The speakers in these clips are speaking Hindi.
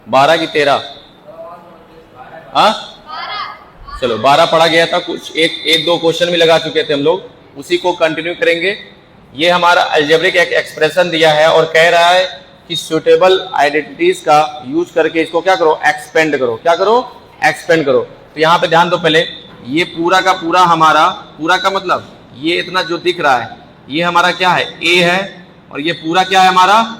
12 की 13? हाँ चलो 12 पढ़ा गया था, कुछ एक दो क्वेश्चन भी लगा चुके थे हम लोग, उसी को कंटिन्यू करेंगे। ये हमारा अलजेब्रिक एक एक्सप्रेशन दिया है और कह रहा है कि सुटेबल आइडेंटिटीज का यूज करके इसको क्या करो, एक्सपेंड करो। क्या करो? एक्सपेंड करो। तो यहाँ पे ध्यान दो, पहले ये पूरा का पूरा हमारा, पूरा का मतलब ये इतना जो दिख रहा है ये हमारा क्या है, ए है, और ये पूरा क्या है हमारा,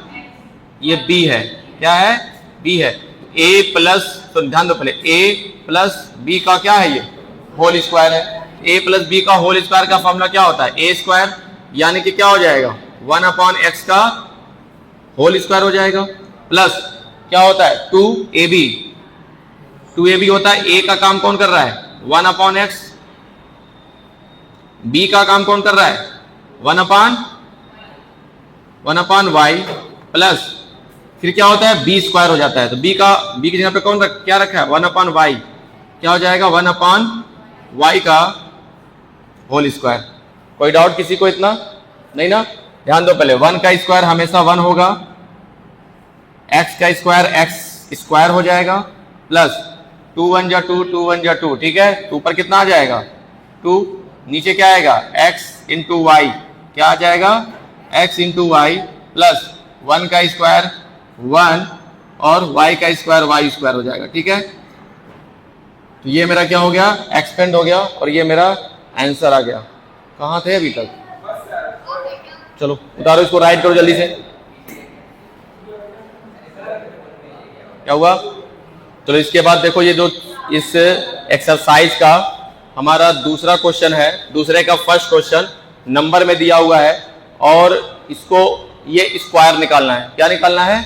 ये बी है। क्या है? बी है। ए प्लस, तो ध्यान दो पहले, ए प्लस बी का क्या है, ये होल स्क्वायर है। ए प्लस बी का होल स्क्वायर का फॉर्मूला क्या होता है, ए स्क्वायर, यानी कि क्या हो जाएगा, 1/x का होल स्क्वायर हो जाएगा, प्लस क्या होता है 2ab, 2ab होता है। ए का काम कौन कर रहा है, 1/x, बी का काम कौन कर रहा है, 1/y, प्लस फिर क्या होता है, बी स्क्वायर हो जाता है। तो बी की जगह पे क्या रखा है, 1/y, क्या हो जाएगा, 1/y का होल स्क्वायर। कोई डाउट किसी को? इतना नहीं ना? ध्यान दो पहले, 1 का स्क्वायर हमेशा 1 होगा, x का स्क्वायर x स्क्वायर हो जाएगा, प्लस 2 1 जा 2, 2 1 जा 2, ठीक है। तो ऊपर कितना आ जाएगा, 2, नीचे क्या आएगा, x इंटू वाई, क्या आ जाएगा, x इंटू वाई, प्लस 1 का स्क्वायर 1 और y का स्क्वायर y स्क्वायर हो जाएगा, ठीक है। तो ये मेरा क्या हो गया, एक्सपेंड हो गया, और ये मेरा आंसर आ गया। कहाँ थे अभी तक? चलो उतारो इसको, राइट करो जल्दी से। क्या हुआ? चलो इसके बाद देखो, ये जो इस एक्सरसाइज का हमारा दूसरा क्वेश्चन है, दूसरे का फर्स्ट क्वेश्चन नंबर में दिया हुआ है, और इसको ये स्क्वायर निकालना है। क्या निकालना है?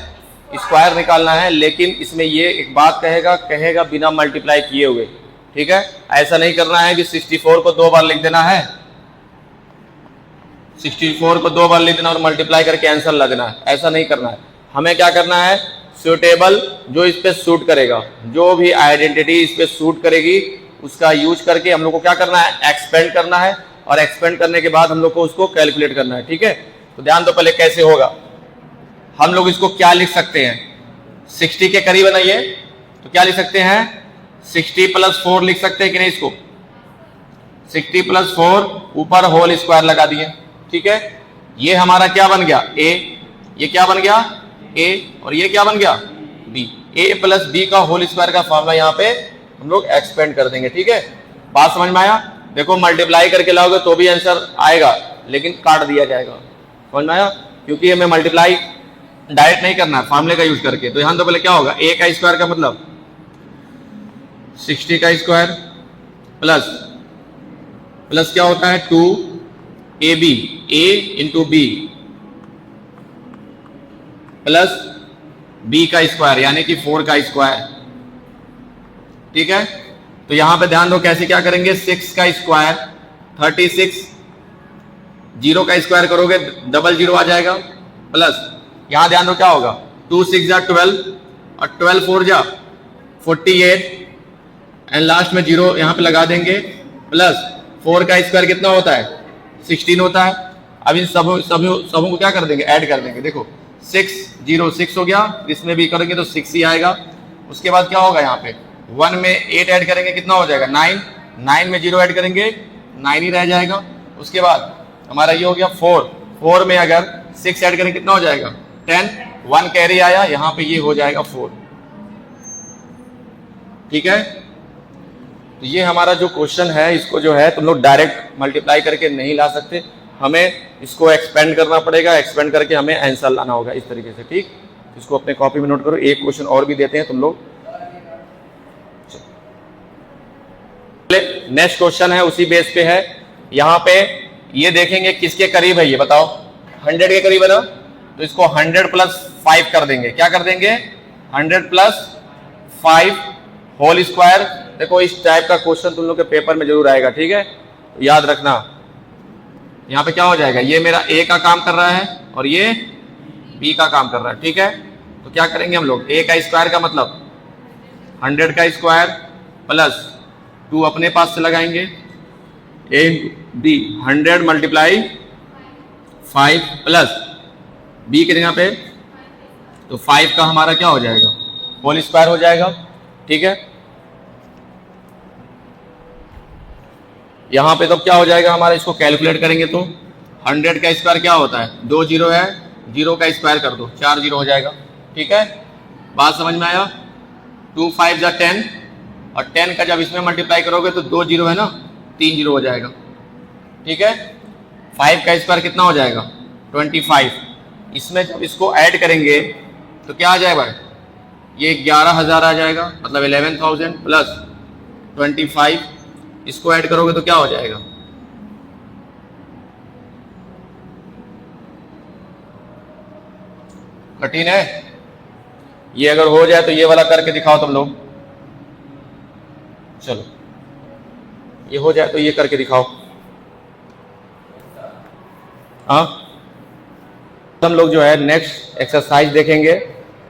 स्क्वायर निकालना है। लेकिन इसमें ये एक बात कहेगा बिना मल्टीप्लाई किए हुए, ठीक है। ऐसा नहीं करना है कि 64 को 2 बार लिख देना है, 64 को 2 बार लिख देना और मल्टीप्लाई करके आंसर लगना है, ऐसा नहीं करना है। हमें क्या करना है, सूटेबल, जो इस पे सूट करेगा, जो भी आइडेंटिटी इस पे सूट करेगी उसका यूज करके हम लोग को क्या करना है, एक्सपेंड करना है, और एक्सपेंड करने के बाद हम लोग को उसको कैलकुलेट करना है, ठीक है। तो ध्यान दो पहले कैसे होगा। हम लोग इसको क्या लिख सकते हैं, 60 के करीब है ना ये, तो क्या लिख सकते हैं, 60 + 4 लिख सकते हैं कि नहीं इसको, 60 + 4 ऊपर होल स्क्वायर लगा दिए, ठीक है। ये हमारा क्या बन गया, ए, ये क्या बन गया, ए, और ये क्या बन गया, बी। ए प्लस बी का होल स्क्वायर का फॉर्मूला यहाँ पे हम लोग एक्सपेंड कर देंगे, ठीक है। बात समझ में आया? देखो मल्टीप्लाई करके लाओगे तो भी आंसर आएगा, लेकिन काट दिया जाएगा, समझ में आया? क्योंकि हमें मल्टीप्लाई डायरेक्ट नहीं करना है, फॉर्मूले का यूज करके। तो यहां तो पहले क्या होगा, ए का स्क्वायर का मतलब 60 का स्क्वायर प्लस क्या होता है 2ab, a into b, plus b का स्क्वायर यानी कि 4 का स्क्वायर, ठीक है। तो यहां पे ध्यान दो कैसे क्या करेंगे, 6 का स्क्वायर 36, 0 का स्क्वायर करोगे 00 आ जाएगा, प्लस यहां ध्यान दो क्या होगा, 2 6 जा 12 और 12 4 जा 48, एंड लास्ट में 0 यहां पे लगा देंगे, प्लस 4 का स्क्वायर कितना होता है 16 होता है। अब इन सबों को क्या कर देंगे, ऐड कर देंगे। देखो 6 0 6 हो गया, इसमें भी करेंगे तो 6 ही आएगा। उसके बाद क्या होगा, यहाँ पे 1 में 8 ऐड करेंगे कितना हो जाएगा 9, 9 में 0 ऐड करेंगे 9 ही रह जाएगा। उसके बाद हमारा ये हो गया 4 में अगर 6 ऐड करेंगे कितना हो जाएगा 10, 1 कैरी आया, यहाँ पे ये हो जाएगा 4, ठीक है। तो ये हमारा जो क्वेश्चन है, इसको जो है तुम लोग डायरेक्ट मल्टीप्लाई करके नहीं ला सकते, हमें इसको एक्सपेंड करना पड़ेगा, एक्सपेंड करके हमें आंसर लाना होगा इस तरीके से, ठीक। इसको अपने कॉपी में नोट करो। एक क्वेश्चन और भी देते हैं तुम लोग, नेक्स्ट क्वेश्चन है उसी बेस पे है। यहाँ पे ये देखेंगे किसके करीब है, ये बताओ 100 के करीब है ना, तो इसको 100 + 5 कर देंगे। क्या कर देंगे, 100 + 5 होल स्क्वायर। देखो इस टाइप का क्वेश्चन तुम लोग के पेपर में जरूर आएगा, ठीक है, याद रखना। यहाँ पे क्या हो जाएगा, ये मेरा ए का काम कर रहा है और ये बी का काम कर रहा है, ठीक है। तो क्या करेंगे हम लोग, ए का स्क्वायर का मतलब 100 का स्क्वायर प्लस 2 अपने पास से लगाएंगे, ए बी 100 × 5 प्लस बी के जगह पे तो 5 का हमारा क्या हो जाएगा होल स्क्वायर हो जाएगा। ठीक है, यहां पे तो क्या हो जाएगा हमारा, इसको कैलकुलेट करेंगे तो 100 का स्क्वायर क्या होता है, 2 जीरो है, 0 का स्क्वायर कर दो 4 जीरो हो जाएगा। ठीक है, बात समझ में आया। 2 5 जा 10 और 10 का जब इसमें मल्टीप्लाई करोगे तो 2 जीरो है ना, 3 जीरो हो जाएगा। ठीक है, 5 का स्क्वायर कितना हो जाएगा 25। इसमें जब इसको ऐड करेंगे तो क्या आ जाएगा, ये 11,000 आ जाएगा, मतलब 11,000 प्लस 25, इसको ऐड करोगे तो क्या हो जाएगा, कठिन है ये, अगर हो जाए तो ये वाला करके दिखाओ तुम लोग। चलो ये हो जाए तो ये करके दिखाओ। हाँ, हम लोग जो है नेक्स्ट एक्सरसाइज देखेंगे,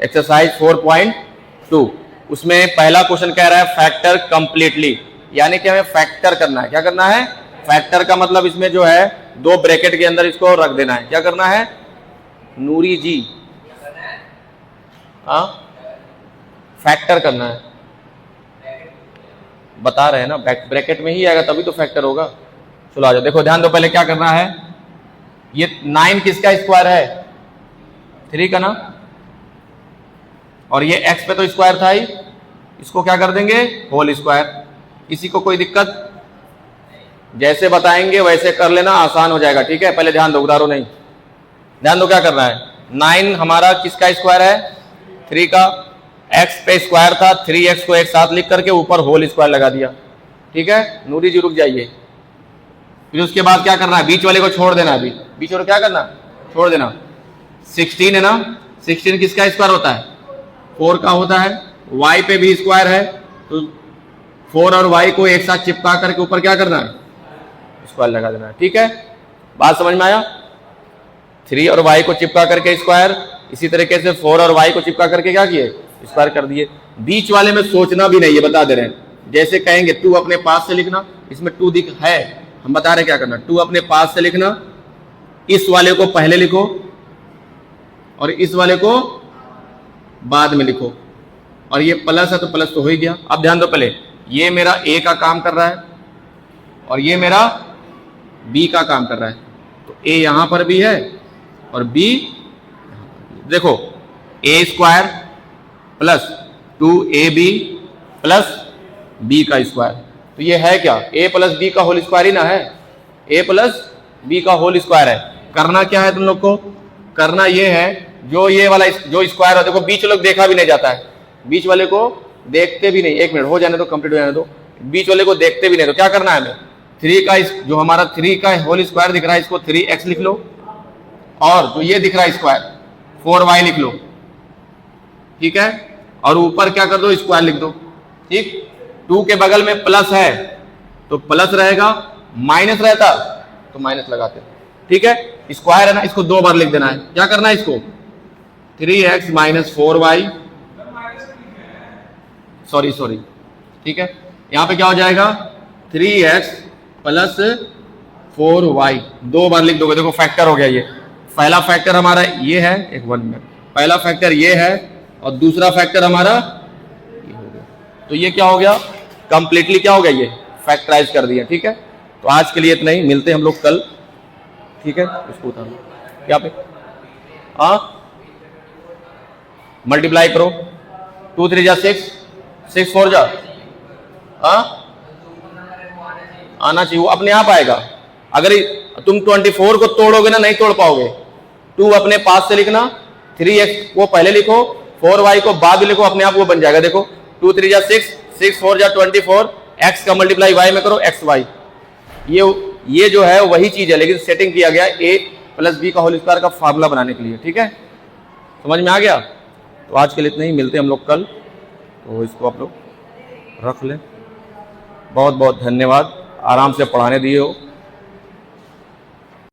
एक्सरसाइज 4.2। उसमें पहला क्वेश्चन कह रहा है फैक्टर कंप्लीटली, यानी कि हमें फैक्टर करना है। क्या करना है, फैक्टर का मतलब इसमें जो है 2 ब्रैकेट के अंदर इसको रख देना है। क्या करना है नूरी जी, हाँ फैक्टर करना है, बता रहे हैं ना, ब्रैकेट में ही आएगा तभी तो फैक्टर होगा। चलो आ जाओ, देखो ध्यान दो, पहले क्या करना है, ये 9 किसका स्क्वायर है, 3 का ना, और ये x पे तो स्क्वायर था ही, इसको क्या कर देंगे होल स्क्वायर। किसी को कोई दिक्कत, जैसे बताएंगे वैसे कर लेना, आसान हो जाएगा। ठीक है, पहले ध्यान दो, उधारो नहीं, ध्यान दो क्या करना है। 9 हमारा किसका स्क्वायर है, 3 का, x पे स्क्वायर था, 3x को एक साथ लिख करके ऊपर होल स्क्वायर लगा दिया। ठीक है, नूरी जी रुक जाइए। फिर उसके बाद क्या करना है, बीच वाले को छोड़ देना, अभी बीच वाले क्या करना, छोड़ देना। 16 है ना, 16 किसका स्क्वायर होता है, 4 का होता है, y पे भी स्क्वायर है, तो 4 और y को एक साथ चिपका करके ऊपर क्या करना है, स्क्वायर लगा देना है। ठीक है, बात समझ में आया। 3 और y को चिपका करके स्क्वायर, इसी तरीके से 4 और y को चिपका करके क्या किए, स्क्वायर कर दिए। बीच वाले में सोचना भी नहीं है, बता दे रहे हैं। जैसे कहेंगे 2 अपने पास से लिखना, इसमें 2 दिख है, हम बता रहे क्या करना, 2 अपने पास से लिखना, इस वाले को पहले लिखो और इस वाले को बाद में लिखो, और ये प्लस है तो प्लस तो हो ही गया। अब ध्यान दो, पहले ये मेरा a का काम कर रहा है और ये मेरा b का काम कर रहा है, तो a यहां पर भी है और b, देखो a square plus 2ab plus b का स्क्वायर, तो ये है क्या, a प्लस b का होल स्क्वायर ही ना है, a प्लस b का होल स्क्वायर है। करना क्या है तुम लोग को, करना ये है, जो ये वाला जो स्क्वायर है, देखो बीच लोग देखा भी नहीं जाता है, बीच वाले को देखते भी नहीं, 1 मिनट हो जाने दो, कंप्लीट हो जाने दो, बीच वाले को देखते भी नहीं। तो क्या करना है हमें, 3 का जो हमारा 3 का होल स्क्वायर दिख रहा है, इसको 3x लिख लो, और जो ये दिख रहा है स्क्वायर 4y लिख लो। ठीक है, और ऊपर क्या कर दो, स्क्वायर लिख दो। ठीक, 2 के बगल में प्लस है तो प्लस रहेगा, माइनस रहता तो माइनस लगाते। ठीक है, स्क्वायर है ना, इसको 2 बार लिख देना है। क्या करना है, इसको 3x माइनस 4y, सॉरी, ठीक है, यहां पे क्या हो जाएगा 3x प्लस 4y, 2 बार लिख दोगे, देखो फैक्टर हो गया। ये पहला फैक्टर हमारा ये है, एक 1 मिनट, पहला फैक्टर ये है और दूसरा फैक्टर हमारा ये हो गया, तो ये क्या हो गया, कंप्लीटली क्या हो गया, ये फैक्टराइज कर दिया। ठीक है, तो आज के लिए इतना ही, मिलते हैं हम लोग कल। ठीक है, उसको उतारो यहाँ पे, हाँ मल्टीप्लाई करो, 2 3 जा 6, 6 4 जा, हाँ आना चाहिए, वो अपने आप आएगा। अगर तुम 24 को तोड़ोगे ना, नहीं तोड़ पाओगे। 2 अपने पास से लिखना, 3x को पहले लिखो, 4y को बाद में लिखो, अपने आप वो बन जाएगा। देखो 2 3 जा 6, 6 4 जा 24, x का मल्टीप्लाई y में करो, xy। ये जो है वही चीज है, लेकिन सेटिंग किया गया a प्लस b का होल स्क्वायर का फार्मूला बनाने के लिए। ठीक है, समझ में आ गया। तो आज के लिए इतना ही, मिलते हैं हम लोग कल। तो इसको आप लोग रख लें। बहुत बहुत धन्यवाद, आराम से पढ़ाने दिए हो।